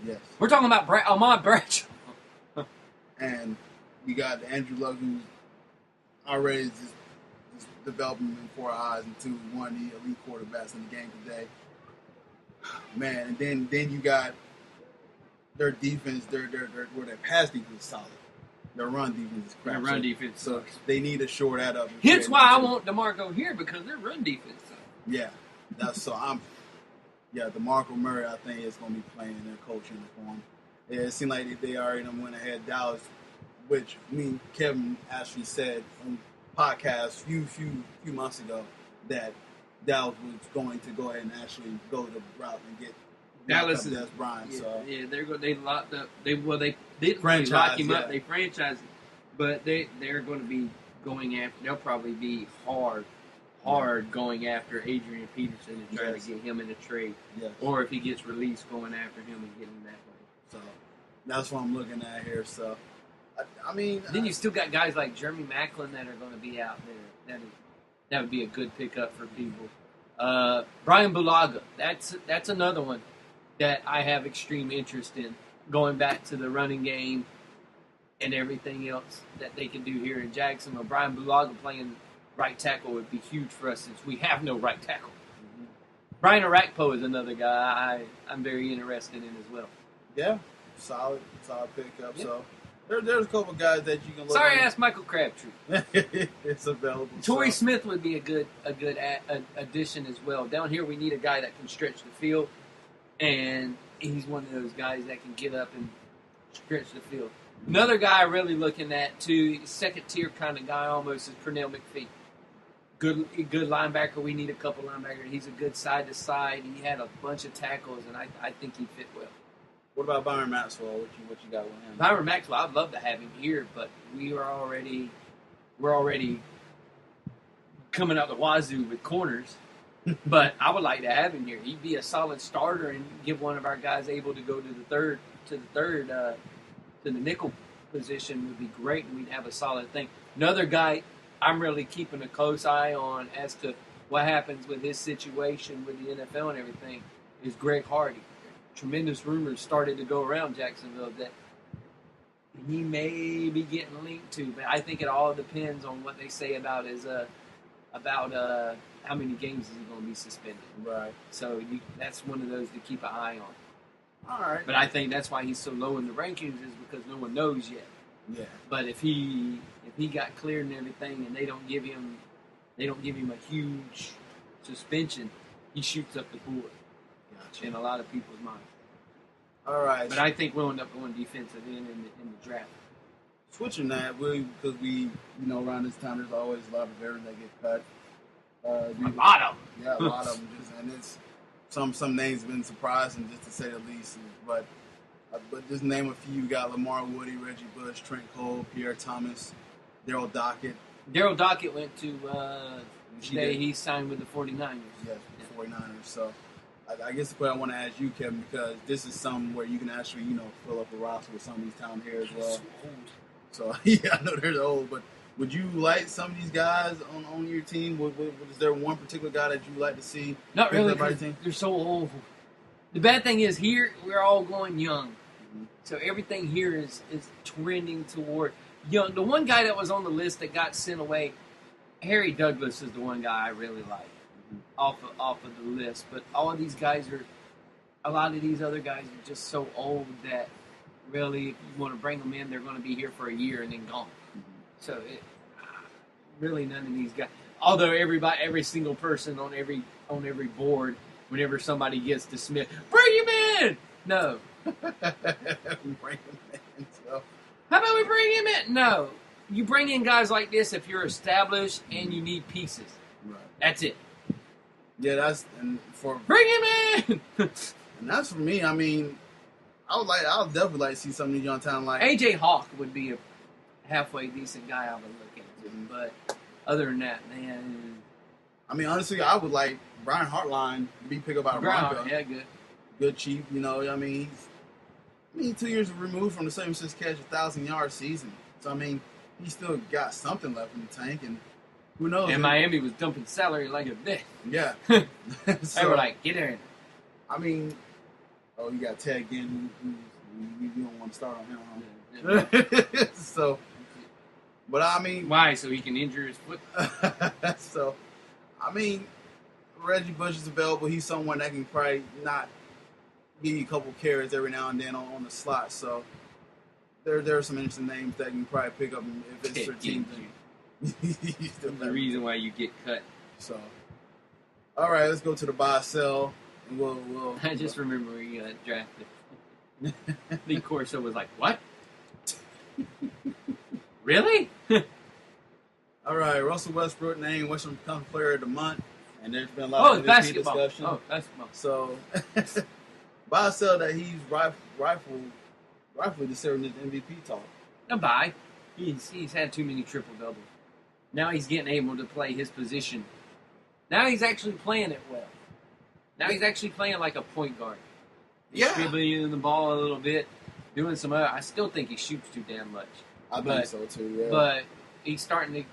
Yes. We're talking about Ahmad Bradshaw. And you got Andrew Luck, who's already just developing before our eyes into one of the elite quarterbacks in the game today. Man, and then you got their defense, their pass defense is solid. Their run defense is crap. Their run defense so sucks. they need to shore that up. Hence why I want DeMarco here, because their run defense sucks. Yeah. DeMarco Murray, I think, is going to be playing in their coach uniform. Yeah, it seemed like they already went ahead Dallas, which me and Kevin actually said on podcast a few months ago that Dallas was going to go ahead and actually go the route and get Dallas Des Bryant. Yeah, they locked up. They didn't really lock him up. They franchised him, but they're going to be going after. They'll probably be hard going after Adrian Peterson and trying to get him in a trade. Yes. Or if he gets released, going after him and getting him that way. So that's what I'm looking at here. So I mean, then you still got guys like Jeremy Maclin that are going to be out there. That would be a good pickup for people. Brian Bulaga, that's another one that I have extreme interest in. Going back to the running game and everything else that they can do here in Jacksonville. Brian Bulaga playing right tackle would be huge for us since we have no right tackle. Mm-hmm. Brian Arakpo is another guy I'm very interested in as well. Yeah, solid pickup. Yep. So there's a couple guys that you can look Sorry, at. I asked Michael Crabtree. It's available. Torrey Smith would be a good addition as well. Down here, we need a guy that can stretch the field, and he's one of those guys that can get up and stretch the field. Another guy really looking at, too, second-tier kind of guy almost, is Pernell McPhee. Good linebacker. We need a couple linebackers. He's a good side-to-side. He had a bunch of tackles, and I think he'd fit well. What about Byron Maxwell? What you got with him? Byron Maxwell, I'd love to have him here, but we're already coming out the wazoo with corners. But I would like to have him here. He'd be a solid starter and give one of our guys able to go to the nickel position would be great, and we'd have a solid thing. Another guy I'm really keeping a close eye on as to what happens with his situation with the NFL and everything is Greg Hardy. Tremendous rumors started to go around Jacksonville that he may be getting linked to, but I think it all depends on what they say about how many games is he going to be suspended. Right. So that's one of those to keep an eye on. All right. But I think that's why he's so low in the rankings is because no one knows yet. Yeah. But if he got cleared and everything, and they don't give him a huge suspension, he shoots up the board. Gotcha. In a lot of people's minds. All right. But I think we'll end up going defensive in the draft. Switching that, because around this time there's always a lot of veterans that get cut. A lot of them. Yeah, a lot of them. And it's some names have been surprising, just to say the least. But just name a few. You got Lamar Woody, Reggie Bush, Trent Cole, Pierre Thomas, Daryl Dockett. Daryl Dockett went to today. He signed with the 49ers. Yes, the 49ers. So I guess the question I want to ask you, Kevin, because this is something where you can actually, fill up a roster with some of these talent here as well. So yeah, I know they're old, but would you like some of these guys on your team? Is there one particular guy that you like to see? Not really, because they're so old. The bad thing is here, we're all going young. Mm-hmm. So everything here is trending toward young. The one guy that was on the list that got sent away, Harry Douglas is the one guy I really like off of the list. But all of these guys a lot of these other guys are just so old that really, if you want to bring them in, they're going to be here for a year and then gone. So really none of these guys. Although every single person on every board, whenever somebody gets dismissed, bring him in. No. Bring him in. So. How about we bring him in? No. You bring in guys like this if you're established and you need pieces. Right. That's it. Yeah, bring him in. And that's for me. I mean, I'll definitely like to see some of these young talent like AJ Hawk would be a halfway decent guy I would look into, but other than that, man. I mean, honestly, I would like Brian Hartline to be picked up by Broncos. Yeah, good cheap. I mean, he's 2 years removed from the 76 catch, 1,000-yard season. So I mean, he still got something left in the tank, and who knows? And Miami was dumping salary like a bitch. Yeah. They were like, get in. I mean, Oh, you got Ted Ginn, who you don't want to start on him, Yeah. huh? So, but I mean, Why? So he can injure his foot? so, I mean, Reggie Bush is available. He's someone that can probably not give you a couple carries every now and then on the slot. So there are some interesting names that you can probably pick up if it's your team. That's the reason why you get cut. So, all right, let's go to the buy sell. And we'll I just remember when he got drafted. Lee Corso was like, "What? Really?" All right, Russell Westbrook named Western Conference Player of the Month, and there's been a lot of MVP discussion. Oh, basketball. So, buy sell that he's rightfully deserving his MVP talk. No buy. He's had too many triple doubles. Now he's getting able to play his position. Now he's actually playing it well. Now he's actually playing like a point guard. He's dribbling the ball a little bit, doing some other. I still think he shoots too damn much. I think so too. Yeah. But he's starting to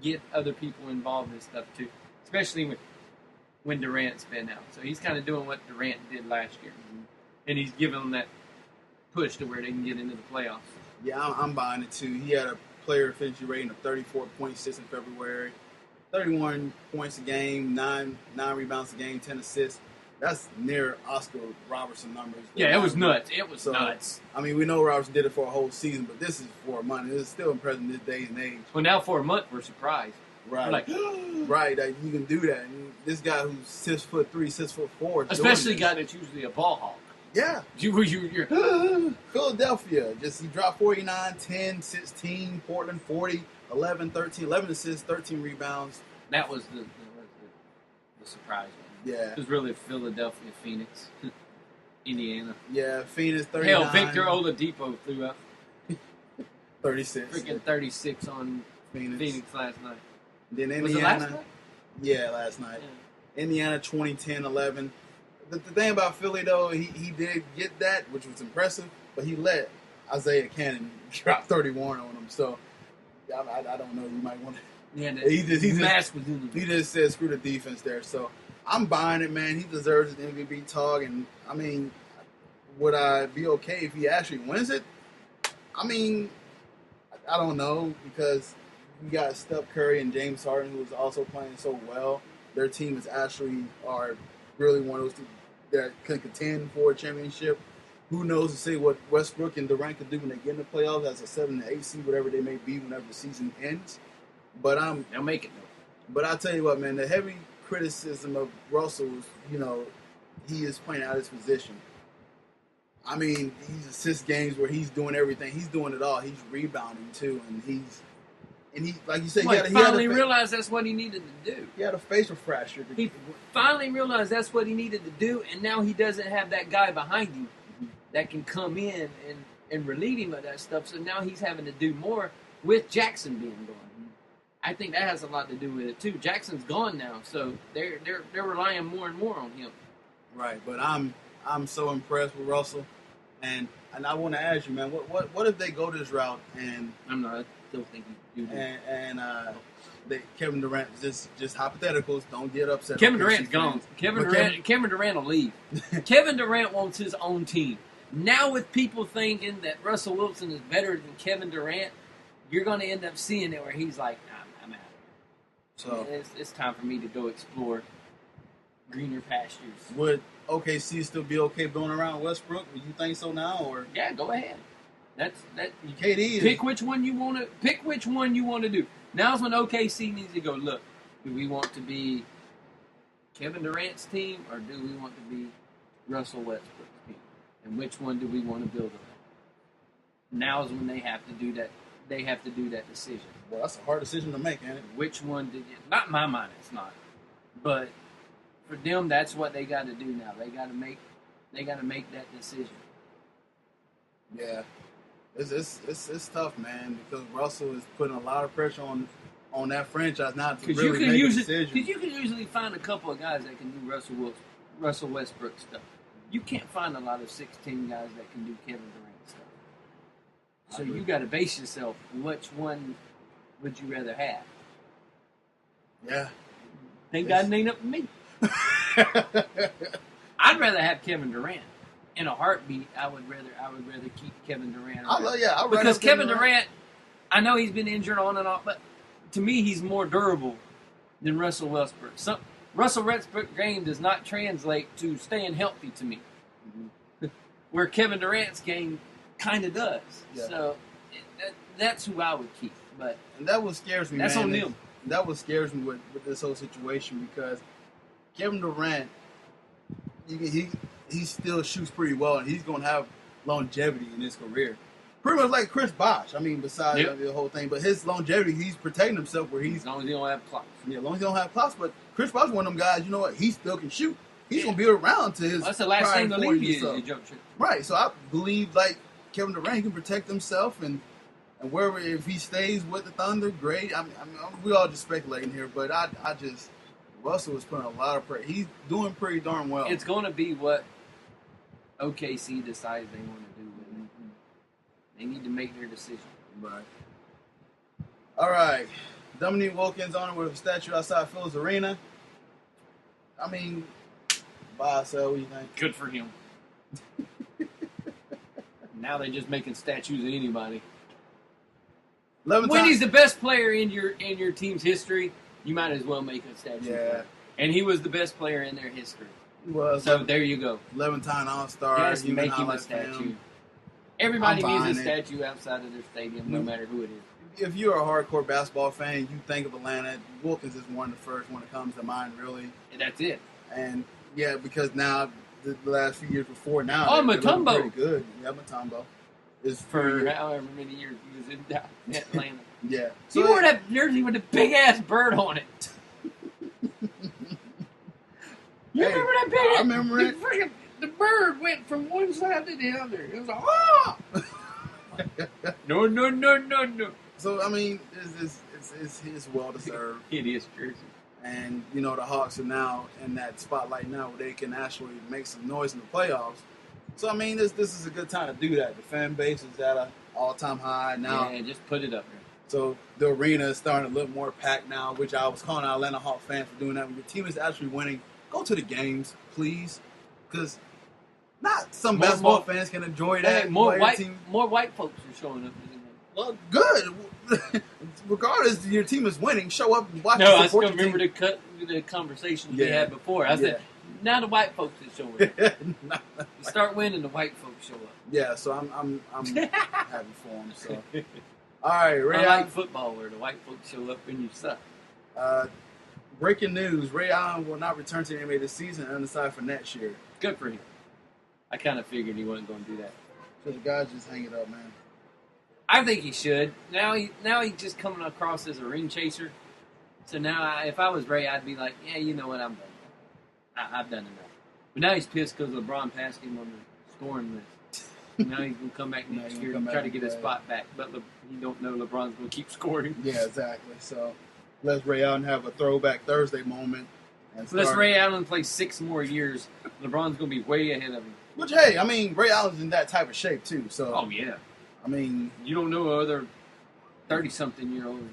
get other people involved in stuff too, especially when Durant's been out. So he's kind of doing what Durant did last year, and he's giving them that push to where they can get into the playoffs. Yeah, I'm buying it too. He had a player efficiency rating of 34.6 in February, 31 points a game, 9 rebounds a game, 10 assists. That's near Oscar Robertson numbers. Yeah, it was nuts. It was nuts. I mean, we know Robertson did it for a whole season, but this is for a month. It's still impressive in this day and age. Well, now for a month, we're surprised. Right. We're like, right, that you can do that. And this guy who's 6'3", 6'4", especially a guy that's usually a ball hawk. Yeah. You're Philadelphia. He dropped 49, 10, 16, Portland 40, 11, 13, 11 assists, 13 rebounds. That was the surprise one. Yeah. It was really Philadelphia, Phoenix, Indiana. Yeah, Phoenix 39. Hell, Victor Oladipo threw up 36. freaking 36 on Phoenix last night. Then Indiana. Was it last night? Yeah, last night. Yeah. Indiana 20, 10, 11. The thing about Philly, though, he did get that, which was impressive, but he let Isaiah Cannon drop 31 on him. So, I don't know. You might want to. Yeah, he just said screw the defense there. So, I'm buying it, man. He deserves his MVP talk. And, I mean, would I be okay if he actually wins it? I mean, I don't know, because you got Steph Curry and James Harden, who is also playing so well. Their team is actually really one of those teams that could contend for a championship. Who knows to say what Westbrook and Durant could do when they get in the playoffs as a 7 to 8 seed, whatever they may be whenever the season ends. But they'll make it though. But I'll tell you what, man, the heavy criticism of Russell is, he is playing out of his position. I mean, these assist games where he's doing everything. He's doing it all. He's rebounding too, and he, like you said, he finally realized that's what he needed to do. He had a facial fracture. He finally realized that's what he needed to do, and now he doesn't have that guy behind him that can come in and relieve him of that stuff. So now he's having to do more with Jackson being gone. I think that has a lot to do with it too. Jackson's gone now, so they're relying more and more on him. Right, but I'm so impressed with Russell, and I want to ask you, man, what if they go this route and I still think you do that. And Kevin Durant, just hypotheticals, don't get upset. Kevin Durant's gone. Kevin Durant will leave. Kevin Durant wants his own team. Now with people thinking that Russell Wilson is better than Kevin Durant, you're going to end up seeing it where he's like, I'm out. So it's time for me to go explore greener pastures. Would OKC still be okay building around Westbrook? Would you think so now, or yeah, go ahead. That's KD. Pick which one you want to do. Now's when OKC needs to go. Look, do we want to be Kevin Durant's team, or do we want to be Russell Westbrook's team? And which one do we want to build around? Now's when they have to do that. They have to do that decision. Well, that's a hard decision to make, ain't it? Which one did you? Not in my mind, it's not. But for them, that's what they got to do now. They got to make that decision. Yeah, it's tough, man, because Russell is putting a lot of pressure on that franchise now to really make a decision. Because you can usually find a couple of guys that can do Russell Westbrook stuff. You can't find a lot of 16 guys that can do Kevin Durant stuff. So you got to base yourself. Which one would you rather have? Yeah. Thank God it ain't up to me. I'd rather have Kevin Durant. in a heartbeat, I would rather keep Kevin Durant. Because Kevin Durant, I know he's been injured on and off, but to me, he's more durable than Russell Westbrook. Russell Westbrook's game does not translate to staying healthy to me, where Kevin Durant's game kind of does. Yeah. So that's who I would keep. And that what scares me. That's man, on them. That what scares me with this whole situation, because Kevin Durant, he still shoots pretty well, and he's going to have longevity in his career. Pretty much like Chris Bosh. I mean, besides the whole thing, but his longevity, he's protecting himself where he's... As long as he don't have clocks. Yeah, as long as he don't have clocks. But Chris Bosh is one of them guys, you know what, he still can shoot. He's going to be around to his... That's the last thing to leave you, you jump shot. Right, so I believe, like, Kevin Durant, he can protect himself, and wherever, if he stays with the Thunder, great. I mean, we all just speculating here, but I just... Russell is putting a lot of pressure. He's doing pretty darn well. It's going to be what OKC decides they want to do with it. They need to make their decision. Right. All right. Dominique Wilkins on it with a statue outside Phillips Arena. I mean, buy or sell, what do you think? Good for him. Now they're just making statues of anybody. When he's the best player in your team's history, you might as well make a statue. Yeah. And he was the best player in their history. Well, so there you go. 11-time All-Star. Yes, make him a statue. Everybody needs a statue outside of their stadium, no matter who it is. If you're a hardcore basketball fan, you think of Atlanta, Wilkins is one of the first one that comes to mind, really. And that's it. And, yeah, because now, the last few years before now, Mutombo. Pretty good. Yeah, Mutombo. For however many years he was in Atlanta. Yeah. So he wore that jersey with a big-ass bird on it. You remember that big? I remember it. The bird went from one side to the other. It was like, ah! No. So, I mean, it's well-deserved. It is jersey. And, you know, the Hawks are now in that spotlight now where they can actually make some noise in the playoffs. So, I mean, this is a good time to do that. The fan base is at an all-time high now. Yeah, just put it up there. So, the arena is starting to look more packed now, which I was calling out Atlanta Hawks fans for doing that. When your team is actually winning, go to the games, please. Because not some basketball fans can enjoy that. More white folks are showing up. Well, good. Regardless, your team is winning. Show up and watch. No, I still remember the conversation we had before. I said, now the white folks are showing up. You start winning, the white folks show up. Yeah, so I'm happy for them. So, all right, Ray. I like football where the white folks show up and you suck. Breaking news: Ray Allen will not return to the NBA this season and undecided for next year. Good for him. I kind of figured he wasn't going to do that. So the guys just hang it up, man. I think he should. Now he's just coming across as a ring chaser. So now, if I was Ray, I'd be like, yeah, you know what, I'm done. I've done enough. But now he's pissed because LeBron passed him on the scoring list. Now he's going to come back next year and try to get his spot back. But he don't know LeBron's going to keep scoring. Yeah, exactly. So let's Ray Allen have a throwback Thursday moment. Let's Ray Allen play 6 more years. LeBron's going to be way ahead of him. Which, hey, I mean, Ray Allen's in that type of shape, too. So. Oh, yeah. I mean, you don't know other 30-something-year-olds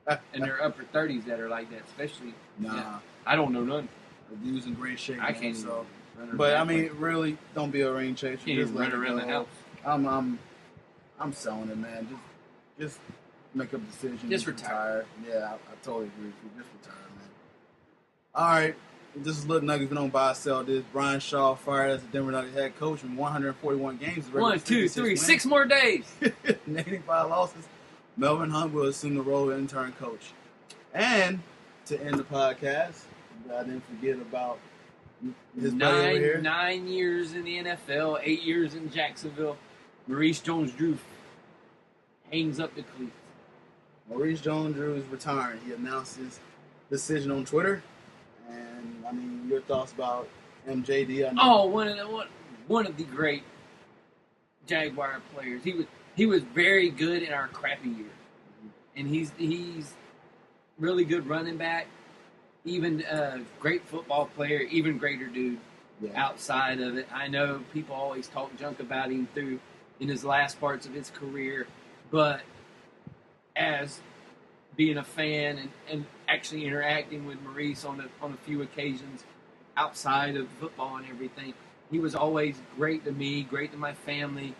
that in their upper 30s that are like that, especially. Nah, yeah, I don't know none. The dude's in great shape. I can't. So, but I mean, really, don't be a ring chaser. Can't just run around the house. I'm selling it, man. Just make a decision. Just retire. Yeah, I totally agree with you. Just retire, man. All right. This is Little Nuggets. We don't buy or sell this. Brian Shaw fired as the Denver Nuggets head coach in 141 games. 1, 2, 3, 6 more days. 85 losses. Melvin Hunt will assume the role of intern coach. And to end the podcast, I didn't forget about his buddy over here. 9 years in the NFL, 8 years in Jacksonville. Maurice Jones-Drew hangs up the cleats. Maurice Jones-Drew is retiring. He announced his decision on Twitter. And, I mean, your thoughts about MJD? One of the great Jaguar players. He was very good in our crappy year. And he's really good running back. Even a great football player, even greater dude outside of it. I know people always talk junk about him in his last parts of his career. But as being a fan and actually interacting with Maurice on a few occasions outside of football and everything, He was always great to me, great to my family.